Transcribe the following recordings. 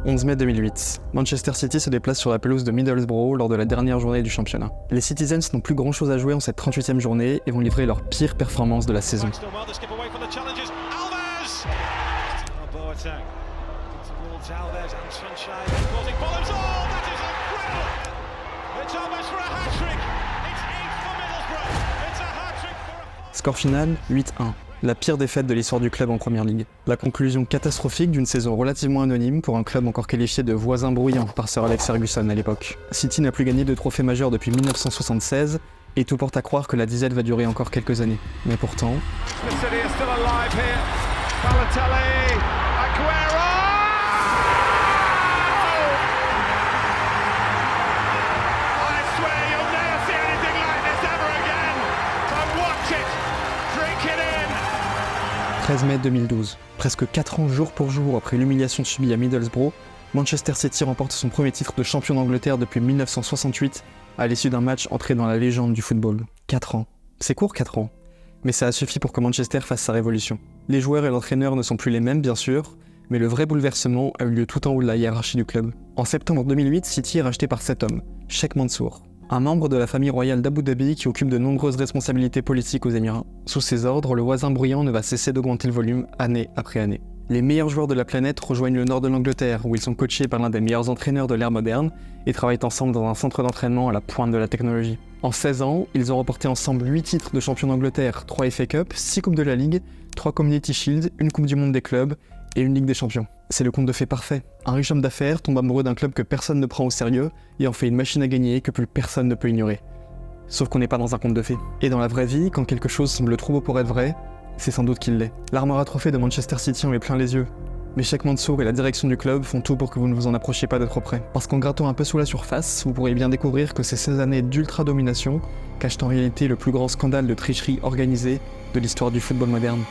11 mai 2008. Manchester City se déplace sur la pelouse de Middlesbrough lors de la dernière journée du championnat. Les Citizens n'ont plus grand chose à jouer en cette 38e journée et vont livrer leur pire performance de la saison. Score final, 8-1. La pire défaite de l'histoire du club en Première Ligue. La conclusion catastrophique d'une saison relativement anonyme pour un club encore qualifié de voisin bruyant par Sir Alex Ferguson à l'époque. City n'a plus gagné de trophée majeur depuis 1976 et tout porte à croire que la disette va durer encore quelques années. Mais pourtant... « 13 mai 2012. Presque 4 ans jour pour jour après l'humiliation subie à Middlesbrough, Manchester City remporte son premier titre de champion d'Angleterre depuis 1968 à l'issue d'un match entré dans la légende du football. 4 ans. C'est court 4 ans. Mais ça a suffi pour que Manchester fasse sa révolution. Les joueurs et l'entraîneur ne sont plus les mêmes bien sûr, mais le vrai bouleversement a eu lieu tout en haut de la hiérarchie du club. En septembre 2008, City est racheté par cet homme, Sheikh Mansour, un membre de la famille royale d'Abu Dhabi qui occupe de nombreuses responsabilités politiques aux Émirats. Sous ses ordres, le voisin bruyant ne va cesser d'augmenter le volume année après année. Les meilleurs joueurs de la planète rejoignent le nord de l'Angleterre, où ils sont coachés par l'un des meilleurs entraîneurs de l'ère moderne et travaillent ensemble dans un centre d'entraînement à la pointe de la technologie. En 16 ans, ils ont remporté ensemble 8 titres de champion d'Angleterre, 3 FA Cup, 6 Coupes de la Ligue, 3 Community Shield, une Coupe du Monde des clubs et une Ligue des Champions. C'est le conte de fées parfait. Un riche homme d'affaires tombe amoureux d'un club que personne ne prend au sérieux et en fait une machine à gagner que plus personne ne peut ignorer. Sauf qu'on n'est pas dans un conte de fées. Et dans la vraie vie, quand quelque chose semble trop beau pour être vrai, c'est sans doute qu'il l'est. L'armoire à trophées de Manchester City en met plein les yeux. Mais Sheikh Mansour et la direction du club font tout pour que vous ne vous en approchiez pas de trop près. Parce qu'en grattant un peu sous la surface, vous pourrez bien découvrir que ces 16 années d'ultra-domination cachent en réalité le plus grand scandale de tricherie organisée de l'histoire du football moderne.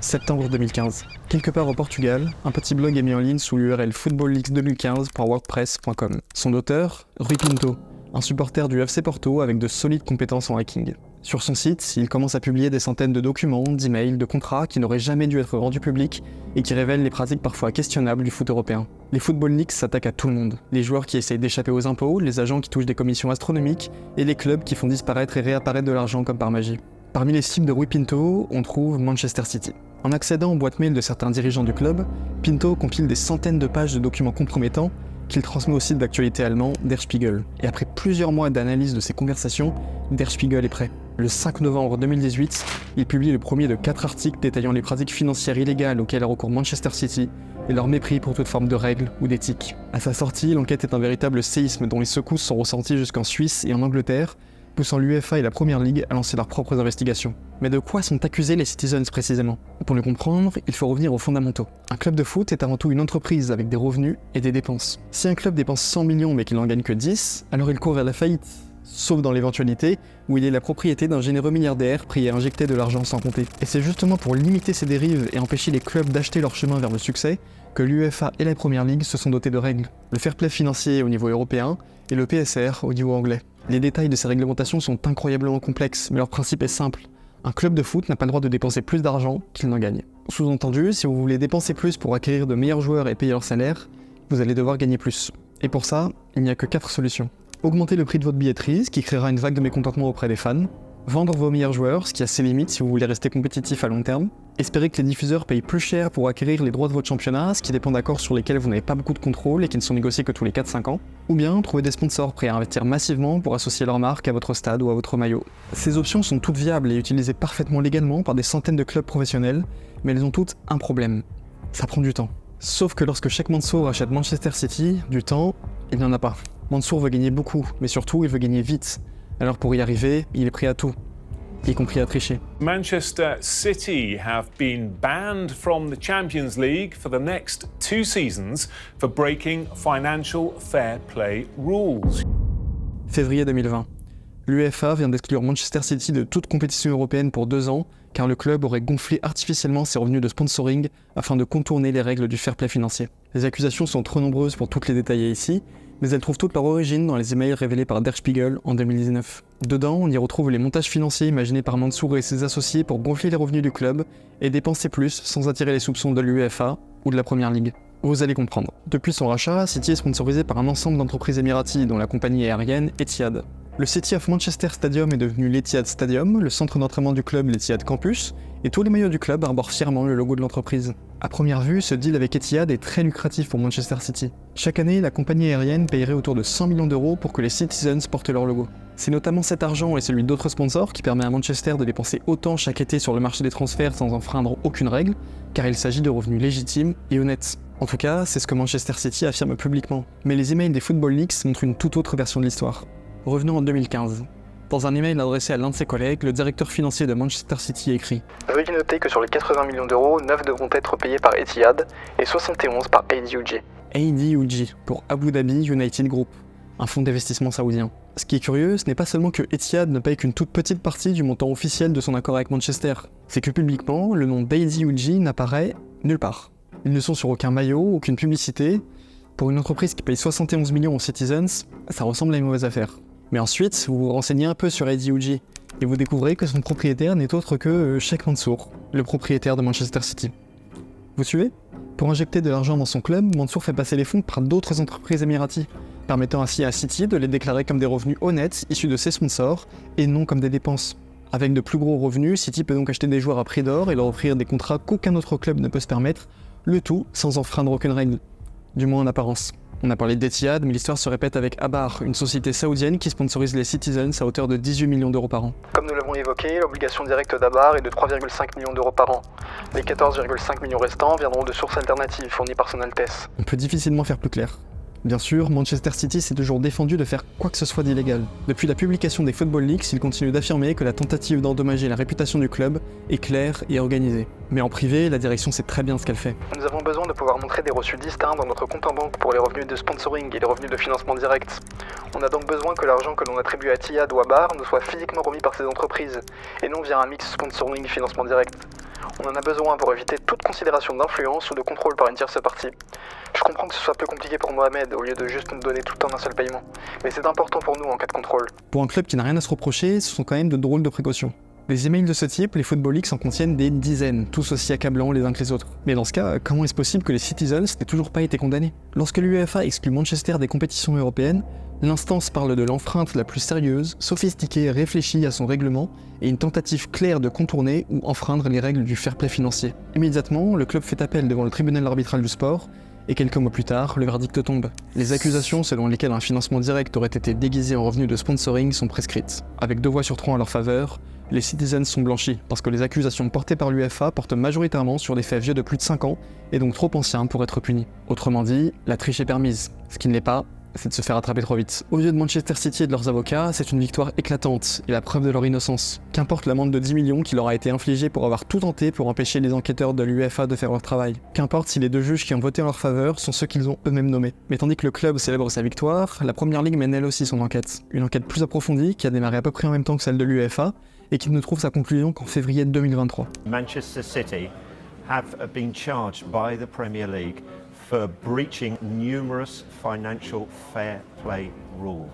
Septembre 2015. Quelque part au Portugal, un petit blog est mis en ligne sous l'URL footballleaks2015.wordpress.com. Son auteur, Rui Pinto, un supporter du FC Porto avec de solides compétences en hacking. Sur son site, il commence à publier des centaines de documents, d'emails, de contrats qui n'auraient jamais dû être rendus publics et qui révèlent les pratiques parfois questionnables du foot européen. Les Football Leaks s'attaquent à tout le monde. Les joueurs qui essayent d'échapper aux impôts, les agents qui touchent des commissions astronomiques et les clubs qui font disparaître et réapparaître de l'argent comme par magie. Parmi les cibles de Rui Pinto, on trouve Manchester City. En accédant aux boîtes mail de certains dirigeants du club, Pinto compile des centaines de pages de documents compromettants qu'il transmet au site d'actualité allemand Der Spiegel. Et après plusieurs mois d'analyse de ces conversations, Der Spiegel est prêt. Le 5 novembre 2018, il publie le premier de 4 articles détaillant les pratiques financières illégales auxquelles a recours Manchester City et leur mépris pour toute forme de règles ou d'éthique. À sa sortie, l'enquête est un véritable séisme dont les secousses sont ressenties jusqu'en Suisse et en Angleterre, poussant l'UEFA et la Première Ligue à lancer leurs propres investigations. Mais de quoi sont accusés les Citizens précisément ? Pour le comprendre, il faut revenir aux fondamentaux. Un club de foot est avant tout une entreprise avec des revenus et des dépenses. Si un club dépense 100 millions mais qu'il n'en gagne que 10, alors il court vers la faillite. Sauf dans l'éventualité où il est la propriété d'un généreux milliardaire prêt à injecter de l'argent sans compter. Et c'est justement pour limiter ces dérives et empêcher les clubs d'acheter leur chemin vers le succès que l'UEFA et la Première Ligue se sont dotés de règles. Le fair play financier au niveau européen et le PSR au niveau anglais. Les détails de ces réglementations sont incroyablement complexes, mais leur principe est simple. Un club de foot n'a pas le droit de dépenser plus d'argent qu'il n'en gagne. Sous-entendu, si vous voulez dépenser plus pour acquérir de meilleurs joueurs et payer leur salaire, vous allez devoir gagner plus. Et pour ça, il n'y a que 4 solutions. Augmenter le prix de votre billetterie, ce qui créera une vague de mécontentement auprès des fans. Vendre vos meilleurs joueurs, ce qui a ses limites si vous voulez rester compétitif à long terme. Espérer que les diffuseurs payent plus cher pour acquérir les droits de votre championnat, ce qui dépend d'accords sur lesquels vous n'avez pas beaucoup de contrôle et qui ne sont négociés que tous les 4-5 ans. Ou bien trouver des sponsors prêts à investir massivement pour associer leur marque à votre stade ou à votre maillot. Ces options sont toutes viables et utilisées parfaitement légalement par des centaines de clubs professionnels, mais elles ont toutes un problème. Ça prend du temps. Sauf que lorsque Sheikh Mansour achète Manchester City, du temps, il n'y en a pas. Mansour veut gagner beaucoup, mais surtout il veut gagner vite. Alors pour y arriver, il est prêt à tout, y compris à tricher. Manchester City have been banned from the Champions League for the next 2 seasons for breaking financial fair play rules. Février 2020. L'UEFA vient d'exclure Manchester City de toute compétition européenne pour 2 ans, car le club aurait gonflé artificiellement ses revenus de sponsoring afin de contourner les règles du fair play financier. Les accusations sont trop nombreuses pour toutes les détailler ici, mais elles trouvent toute leur origine dans les emails révélés par Der Spiegel en 2019. Dedans, on y retrouve les montages financiers imaginés par Mansour et ses associés pour gonfler les revenus du club et dépenser plus sans attirer les soupçons de l'UEFA ou de la Première Ligue. Vous allez comprendre. Depuis son rachat, City est sponsorisé par un ensemble d'entreprises émiraties, dont la compagnie aérienne Etihad. Le City of Manchester Stadium est devenu l'Etihad Stadium, le centre d'entraînement du club l'Etihad Campus, et tous les maillots du club arborent fièrement le logo de l'entreprise. À première vue, ce deal avec Etihad est très lucratif pour Manchester City. Chaque année, la compagnie aérienne payerait autour de 100 millions d'euros pour que les Citizens portent leur logo. C'est notamment cet argent et celui d'autres sponsors qui permet à Manchester de dépenser autant chaque été sur le marché des transferts sans enfreindre aucune règle, car il s'agit de revenus légitimes et honnêtes. En tout cas, c'est ce que Manchester City affirme publiquement. Mais les emails des Football Leaks montrent une toute autre version de l'histoire. Revenons en 2015. Dans un email adressé à l'un de ses collègues, le directeur financier de Manchester City écrit « Veuillez noter que sur les 80 millions d'euros, 9 devront être payés par Etihad et 71 par ADUG. » ADUG pour Abu Dhabi United Group, un fonds d'investissement saoudien. Ce qui est curieux, ce n'est pas seulement que Etihad ne paye qu'une toute petite partie du montant officiel de son accord avec Manchester, c'est que publiquement, le nom d'ADUG n'apparaît nulle part. Ils ne sont sur aucun maillot, aucune publicité. Pour une entreprise qui paye 71 millions aux Citizens, ça ressemble à une mauvaise affaire. Mais ensuite, vous vous renseignez un peu sur ADUG, et vous découvrez que son propriétaire n'est autre que Sheikh Mansour, le propriétaire de Manchester City. Vous suivez ? Pour injecter de l'argent dans son club, Mansour fait passer les fonds par d'autres entreprises émiraties, permettant ainsi à City de les déclarer comme des revenus honnêtes issus de ses sponsors, et non comme des dépenses. Avec de plus gros revenus, City peut donc acheter des joueurs à prix d'or et leur offrir des contrats qu'aucun autre club ne peut se permettre, le tout sans enfreindre aucune règle. Du moins en apparence. On a parlé d'Etihad, mais l'histoire se répète avec Abar, une société saoudienne qui sponsorise les Citizens à hauteur de 18 millions d'euros par an. Comme nous l'avons évoqué, l'obligation directe d'Abar est de 3,5 millions d'euros par an. Les 14,5 millions restants viendront de sources alternatives fournies par son Altesse. On peut difficilement faire plus clair. Bien sûr, Manchester City s'est toujours défendu de faire quoi que ce soit d'illégal. Depuis la publication des Football Leaks, il continue d'affirmer que la tentative d'endommager la réputation du club est claire et organisée. Mais en privé, la direction sait très bien ce qu'elle fait. Nous avons besoin de pouvoir montrer des reçus distincts dans notre compte en banque pour les revenus de sponsoring et les revenus de financement direct. On a donc besoin que l'argent que l'on attribue à Etihad ou à Bar nous soit physiquement remis par ces entreprises, et non via un mix sponsoring et financement direct. On en a besoin pour éviter toute considération d'influence ou de contrôle par une tierce partie. Je comprends que ce soit peu compliqué pour Mohamed au lieu de juste nous donner tout en un seul paiement, mais c'est important pour nous en cas de contrôle. Pour un club qui n'a rien à se reprocher, ce sont quand même de drôles de précautions. Les emails de ce type, les Football Leaks en contiennent des dizaines, tous aussi accablants les uns que les autres. Mais dans ce cas, comment est-ce possible que les Citizens n'aient toujours pas été condamnés ? Lorsque l'UEFA exclut Manchester des compétitions européennes, l'instance parle de l'enfreinte la plus sérieuse, sophistiquée et réfléchie à son règlement, et une tentative claire de contourner ou enfreindre les règles du fair play financier. Immédiatement, le club fait appel devant le tribunal arbitral du sport, et quelques mois plus tard, le verdict tombe. Les accusations selon lesquelles un financement direct aurait été déguisé en revenu de sponsoring sont prescrites. Avec 2 voix sur 3 en leur faveur, les Citizens sont blanchis, parce que les accusations portées par l'UEFA portent majoritairement sur des faits vieux de plus de 5 ans, et donc trop anciens pour être punis. Autrement dit, la triche est permise. Ce qui ne l'est pas, c'est de se faire attraper trop vite. Aux yeux de Manchester City et de leurs avocats, c'est une victoire éclatante, et la preuve de leur innocence. Qu'importe l'amende de 10 millions qui leur a été infligée pour avoir tout tenté pour empêcher les enquêteurs de l'UEFA de faire leur travail. Qu'importe si les 2 juges qui ont voté en leur faveur sont ceux qu'ils ont eux-mêmes nommés. Mais tandis que le club célèbre sa victoire, la Première Ligue mène elle aussi son enquête. Une enquête plus approfondie qui a démarré à peu près en même temps que celle de l'UEFA, et qui ne trouve sa conclusion qu'en février 2023. Manchester City have been charged by the Premier League for breaching numerous financial fair play rules.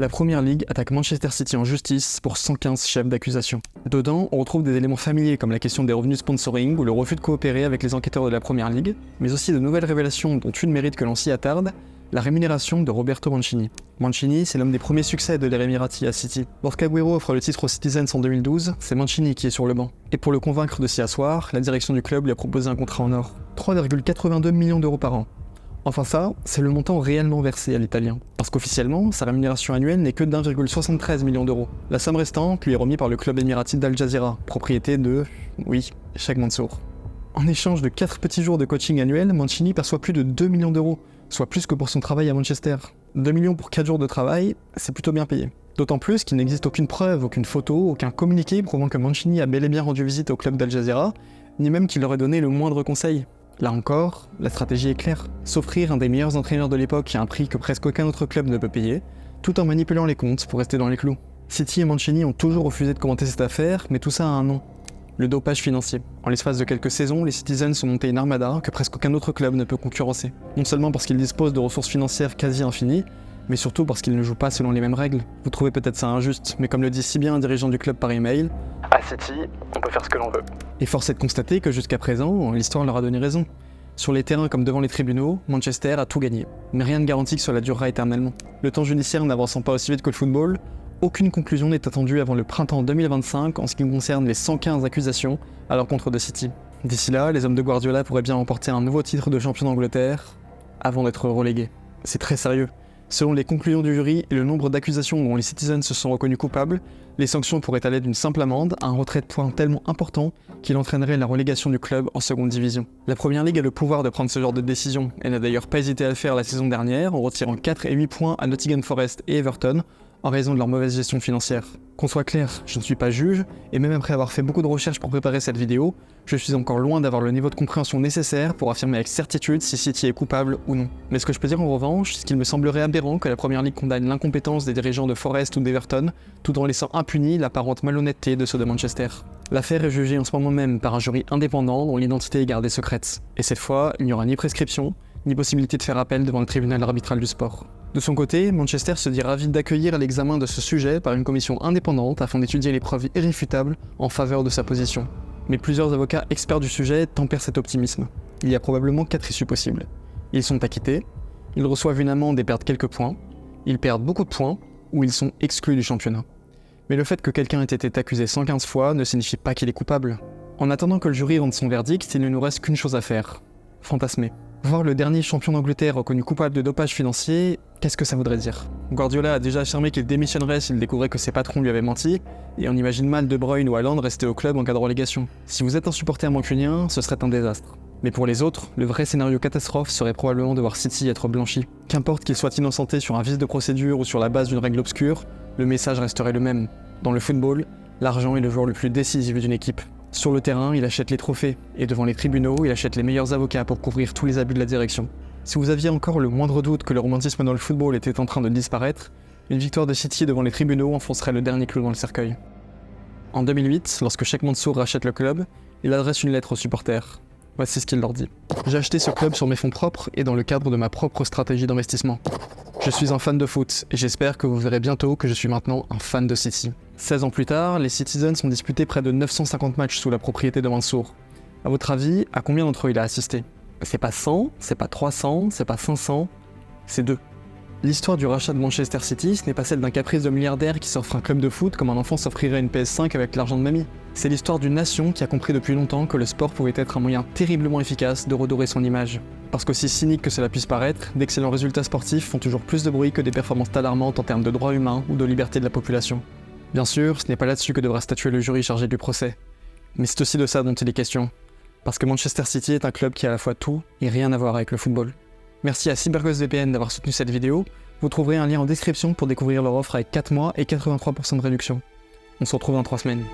La Première Ligue attaque Manchester City en justice pour 115 chefs d'accusation. Dedans, on retrouve des éléments familiers comme la question des revenus sponsoring ou le refus de coopérer avec les enquêteurs de la Première Ligue, mais aussi de nouvelles révélations dont une mérite que l'on s'y attarde, la rémunération de Roberto Mancini. Mancini, c'est l'homme des premiers succès de l'ère Emirati à City. Lorsqu'Agüero offre le titre aux Citizens en 2012, c'est Mancini qui est sur le banc. Et pour le convaincre de s'y asseoir, la direction du club lui a proposé un contrat en or. 3,82 millions d'euros par an. Enfin ça, c'est le montant réellement versé à l'Italien. Parce qu'officiellement, sa rémunération annuelle n'est que d'1,73 million d'euros. La somme restante lui est remise par le club émirati d'Al Jazeera, propriété de, Sheikh Mansour. En échange de 4 petits jours de coaching annuel, Mancini perçoit plus de 2 millions d'euros, soit plus que pour son travail à Manchester. 2 millions pour 4 jours de travail, c'est plutôt bien payé. D'autant plus qu'il n'existe aucune preuve, aucune photo, aucun communiqué prouvant que Mancini a bel et bien rendu visite au club d'Al Jazeera, ni même qu'il leur ait donné le moindre conseil. Là encore, la stratégie est claire. S'offrir un des meilleurs entraîneurs de l'époque à un prix que presque aucun autre club ne peut payer, tout en manipulant les comptes pour rester dans les clous. City et Mancini ont toujours refusé de commenter cette affaire, mais tout ça a un nom. Le dopage financier. En l'espace de quelques saisons, les Citizens ont monté une armada que presque aucun autre club ne peut concurrencer. Non seulement parce qu'ils disposent de ressources financières quasi infinies, mais surtout parce qu'ils ne jouent pas selon les mêmes règles. Vous trouvez peut-être ça injuste, mais comme le dit si bien un dirigeant du club par email, à City, on peut faire ce que l'on veut. Et force est de constater que jusqu'à présent, l'histoire leur a donné raison. Sur les terrains comme devant les tribunaux, Manchester a tout gagné. Mais rien ne garantit que cela durera éternellement. Le temps judiciaire n'avançant pas aussi vite que le football, aucune conclusion n'est attendue avant le printemps 2025 en ce qui concerne les 115 accusations à l'encontre de City. D'ici là, les hommes de Guardiola pourraient bien remporter un nouveau titre de champion d'Angleterre avant d'être relégués. C'est très sérieux. Selon les conclusions du jury et le nombre d'accusations dont les Citizens se sont reconnus coupables, les sanctions pourraient aller d'une simple amende à un retrait de points tellement important qu'il entraînerait la relégation du club en seconde division. La Première Ligue a le pouvoir de prendre ce genre de décision. Elle n'a d'ailleurs pas hésité à le faire la saison dernière en retirant 4 et 8 points à Nottingham Forest et Everton en raison de leur mauvaise gestion financière. Qu'on soit clair, je ne suis pas juge, et même après avoir fait beaucoup de recherches pour préparer cette vidéo, je suis encore loin d'avoir le niveau de compréhension nécessaire pour affirmer avec certitude si City est coupable ou non. Mais ce que je peux dire en revanche, c'est qu'il me semblerait aberrant que la Première Ligue condamne l'incompétence des dirigeants de Forest ou d'Everton, tout en laissant impunie l'apparente malhonnêteté de ceux de Manchester. L'affaire est jugée en ce moment même par un jury indépendant dont l'identité est gardée secrète. Et cette fois, il n'y aura ni prescription, ni possibilité de faire appel devant le tribunal arbitral du sport. De son côté, Manchester se dit ravi d'accueillir l'examen de ce sujet par une commission indépendante afin d'étudier les preuves irréfutables en faveur de sa position. Mais plusieurs avocats experts du sujet tempèrent cet optimisme. Il y a probablement 4 issues possibles. Ils sont acquittés, ils reçoivent une amende et perdent quelques points, ils perdent beaucoup de points, ou ils sont exclus du championnat. Mais le fait que quelqu'un ait été accusé 115 fois ne signifie pas qu'il est coupable. En attendant que le jury rende son verdict, il ne nous reste qu'une chose à faire. Fantasmer. Voir le dernier champion d'Angleterre reconnu coupable de dopage financier, qu'est-ce que ça voudrait dire? Guardiola a déjà affirmé qu'il démissionnerait s'il découvrait que ses patrons lui avaient menti, et on imagine mal De Bruyne ou Haaland rester au club en cas de relégation. Si vous êtes un supporter mancunien, ce serait un désastre. Mais pour les autres, le vrai scénario catastrophe serait probablement de voir City être blanchi. Qu'importe qu'il soit innocenté sur un vice de procédure ou sur la base d'une règle obscure, le message resterait le même. Dans le football, l'argent est le joueur le plus décisif d'une équipe. Sur le terrain, il achète les trophées, et devant les tribunaux, il achète les meilleurs avocats pour couvrir tous les abus de la direction. Si vous aviez encore le moindre doute que le romantisme dans le football était en train de disparaître, une victoire de City devant les tribunaux enfoncerait le dernier clou dans le cercueil. En 2008, lorsque Sheikh Mansour rachète le club, il adresse une lettre aux supporters. Voici ce qu'il leur dit. « J'ai acheté ce club sur mes fonds propres et dans le cadre de ma propre stratégie d'investissement. Je suis un fan de foot et j'espère que vous verrez bientôt que je suis maintenant un fan de City. » 16 ans plus tard, les Citizens ont disputé près de 950 matchs sous la propriété de Mansour. À votre avis, à combien d'entre eux il a assisté? C'est pas 100, c'est pas 300, c'est pas 500, c'est 2. L'histoire du rachat de Manchester City, ce n'est pas celle d'un caprice de milliardaire qui s'offre un club de foot comme un enfant s'offrirait une PS5 avec l'argent de mamie. C'est l'histoire d'une nation qui a compris depuis longtemps que le sport pouvait être un moyen terriblement efficace de redorer son image. Parce qu'aussi cynique que cela puisse paraître, d'excellents résultats sportifs font toujours plus de bruit que des performances alarmantes en termes de droits humains ou de liberté de la population. Bien sûr, ce n'est pas là-dessus que devra statuer le jury chargé du procès. Mais c'est aussi de ça dont il est question. Parce que Manchester City est un club qui a à la fois tout et rien à voir avec le football. Merci à CyberGhostVPN d'avoir soutenu cette vidéo. Vous trouverez un lien en description pour découvrir leur offre avec 4 mois et 83% de réduction. On se retrouve dans 3 semaines.